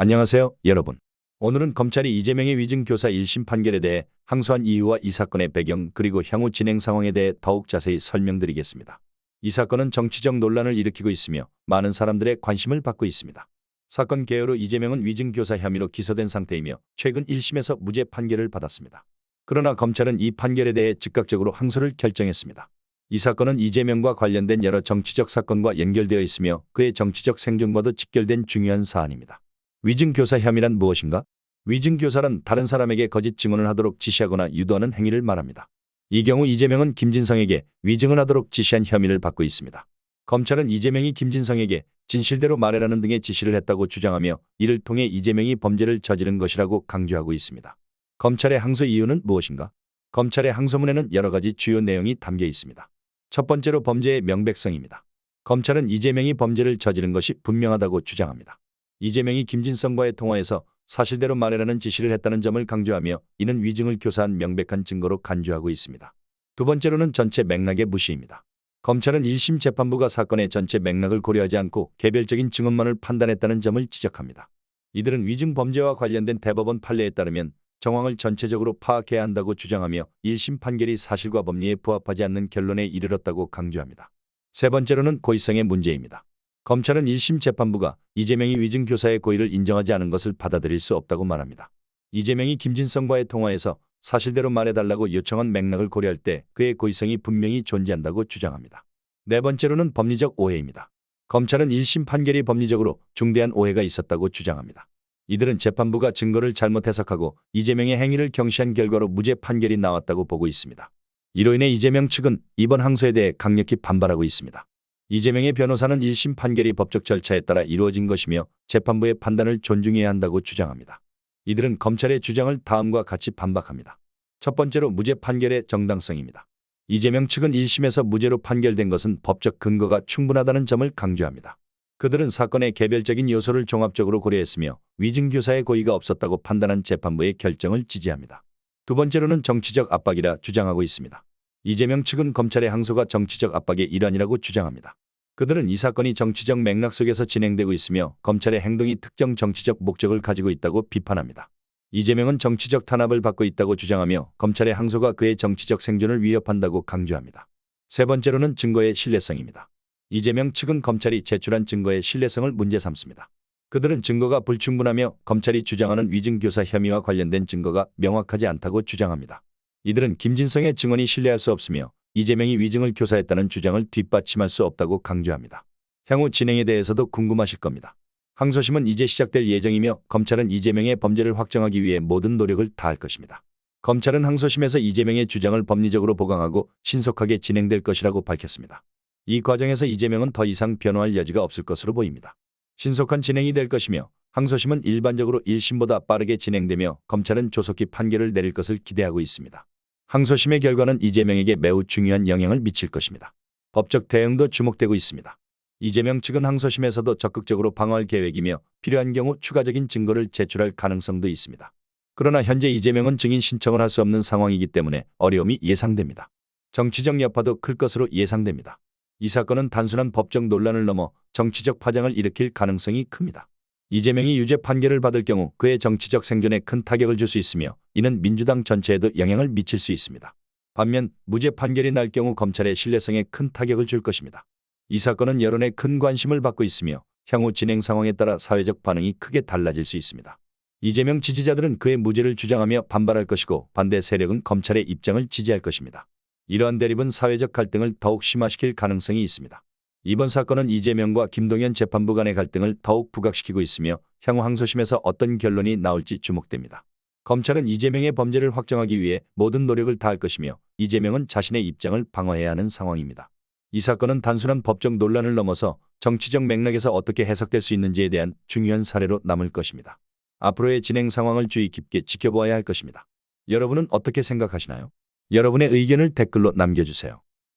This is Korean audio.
안녕하세요, 여러분. 오늘은 검찰이 이재명의 위증교사 1심 판결에 대해 항소한 이유와 이 사건의 배경 그리고 향후 진행 상황에 대해 더욱 자세히 설명드리겠습니다. 이 사건은 정치적 논란을 일으키고 있으며 많은 사람들의 관심을 받고 있습니다. 사건 개요로 이재명은 위증교사 혐의로 기소된 상태이며 최근 1심에서 무죄 판결을 받았습니다. 그러나 검찰은 이 판결에 대해 즉각적으로 항소를 결정했습니다. 이 사건은 이재명과 관련된 여러 정치적 사건과 연결되어 있으며 그의 정치적 생존과도 직결된 중요한 사안입니다. 위증교사 혐의란 무엇인가? 위증교사란 다른 사람에게 거짓 증언을 하도록 지시하거나 유도하는 행위를 말합니다. 이 경우 이재명은 김진성에게 위증을 하도록 지시한 혐의를 받고 있습니다. 검찰은 이재명이 김진성에게 진실대로 말해라는 등의 지시를 했다고 주장하며 이를 통해 이재명이 범죄를 저지른 것이라고 강조하고 있습니다. 검찰의 항소 이유는 무엇인가? 검찰의 항소문에는 여러 가지 주요 내용이 담겨 있습니다. 첫 번째로 범죄의 명백성입니다. 검찰은 이재명이 범죄를 저지른 것이 분명하다고 주장합니다. 이재명이 김진성과의 통화에서 사실대로 말해라는 지시를 했다는 점을 강조하며 이는 위증을 교사한 명백한 증거로 간주하고 있습니다. 두 번째로는 전체 맥락의 무시입니다. 검찰은 1심 재판부가 사건의 전체 맥락을 고려하지 않고 개별적인 증언만을 판단했다는 점을 지적합니다. 이들은 위증 범죄와 관련된 대법원 판례에 따르면 정황을 전체적으로 파악해야 한다고 주장하며 1심 판결이 사실과 법리에 부합하지 않는 결론에 이르렀다고 강조합니다. 세 번째로는 고의성의 문제입니다. 검찰은 1심 재판부가 이재명이 위증교사의 고의를 인정하지 않은 것을 받아들일 수 없다고 말합니다. 이재명이 김진성과의 통화에서 사실대로 말해달라고 요청한 맥락을 고려할 때 그의 고의성이 분명히 존재한다고 주장합니다. 네 번째로는 법리적 오해입니다. 검찰은 1심 판결이 법리적으로 중대한 오해가 있었다고 주장합니다. 이들은 재판부가 증거를 잘못 해석하고 이재명의 행위를 경시한 결과로 무죄 판결이 나왔다고 보고 있습니다. 이로 인해 이재명 측은 이번 항소에 대해 강력히 반발하고 있습니다. 이재명의 변호사는 1심 판결이 법적 절차에 따라 이루어진 것이며 재판부의 판단을 존중해야 한다고 주장합니다. 이들은 검찰의 주장을 다음과 같이 반박합니다. 첫 번째로 무죄 판결의 정당성입니다. 이재명 측은 1심에서 무죄로 판결된 것은 법적 근거가 충분하다는 점을 강조합니다. 그들은 사건의 개별적인 요소를 종합적으로 고려했으며 위증교사의 고의가 없었다고 판단한 재판부의 결정을 지지합니다. 두 번째로는 정치적 압박이라 주장하고 있습니다. 이재명 측은 검찰의 항소가 정치적 압박의 일환이라고 주장합니다. 그들은 이 사건이 정치적 맥락 속에서 진행되고 있으며 검찰의 행동이 특정 정치적 목적을 가지고 있다고 비판합니다. 이재명은 정치적 탄압을 받고 있다고 주장하며 검찰의 항소가 그의 정치적 생존을 위협한다고 강조합니다. 세 번째로는 증거의 신뢰성입니다. 이재명 측은 검찰이 제출한 증거의 신뢰성을 문제 삼습니다. 그들은 증거가 불충분하며 검찰이 주장하는 위증교사 혐의와 관련된 증거가 명확하지 않다고 주장합니다. 이들은 김진성의 증언이 신뢰할 수 없으며 이재명이 위증을 교사했다는 주장을 뒷받침할 수 없다고 강조합니다. 향후 진행에 대해서도 궁금하실 겁니다. 항소심은 이제 시작될 예정이며 검찰은 이재명의 범죄를 확정하기 위해 모든 노력을 다할 것입니다. 검찰은 항소심에서 이재명의 주장을 법리적으로 보강하고 신속하게 진행될 것이라고 밝혔습니다. 이 과정에서 이재명은 더 이상 변호할 여지가 없을 것으로 보입니다. 신속한 진행이 될 것이며 항소심은 일반적으로 1심보다 빠르게 진행되며 검찰은 조속히 판결을 내릴 것을 기대하고 있습니다. 항소심의 결과는 이재명에게 매우 중요한 영향을 미칠 것입니다. 법적 대응도 주목되고 있습니다. 이재명 측은 항소심에서도 적극적으로 방어할 계획이며 필요한 경우 추가적인 증거를 제출할 가능성도 있습니다. 그러나 현재 이재명은 증인 신청을 할 수 없는 상황이기 때문에 어려움이 예상됩니다. 정치적 여파도 클 것으로 예상됩니다. 이 사건은 단순한 법적 논란을 넘어 정치적 파장을 일으킬 가능성이 큽니다. 이재명이 유죄 판결을 받을 경우 그의 정치적 생존에 큰 타격을 줄 수 있으며 이는 민주당 전체에도 영향을 미칠 수 있습니다. 반면 무죄 판결이 날 경우 검찰의 신뢰성에 큰 타격을 줄 것입니다. 이 사건은 여론의 큰 관심을 받고 있으며 향후 진행 상황에 따라 사회적 반응이 크게 달라질 수 있습니다. 이재명 지지자들은 그의 무죄를 주장하며 반발할 것이고 반대 세력은 검찰의 입장을 지지할 것입니다. 이러한 대립은 사회적 갈등을 더욱 심화시킬 가능성이 있습니다. 이번 사건은 이재명과 김동연 재판부 간의 갈등을 더욱 부각시키고 있으며 향후 항소심에서 어떤 결론이 나올지 주목됩니다. 검찰은 이재명의 범죄를 확정하기 위해 모든 노력을 다할 것이며 이재명은 자신의 입장을 방어해야 하는 상황입니다. 이 사건은 단순한 법적 논란을 넘어서 정치적 맥락에서 어떻게 해석될 수 있는지에 대한 중요한 사례로 남을 것입니다. 앞으로의 진행 상황을 주의 깊게 지켜보아야 할 것입니다. 여러분은 어떻게 생각하시나요? 여러분의 의견을 댓글로 남겨주세요.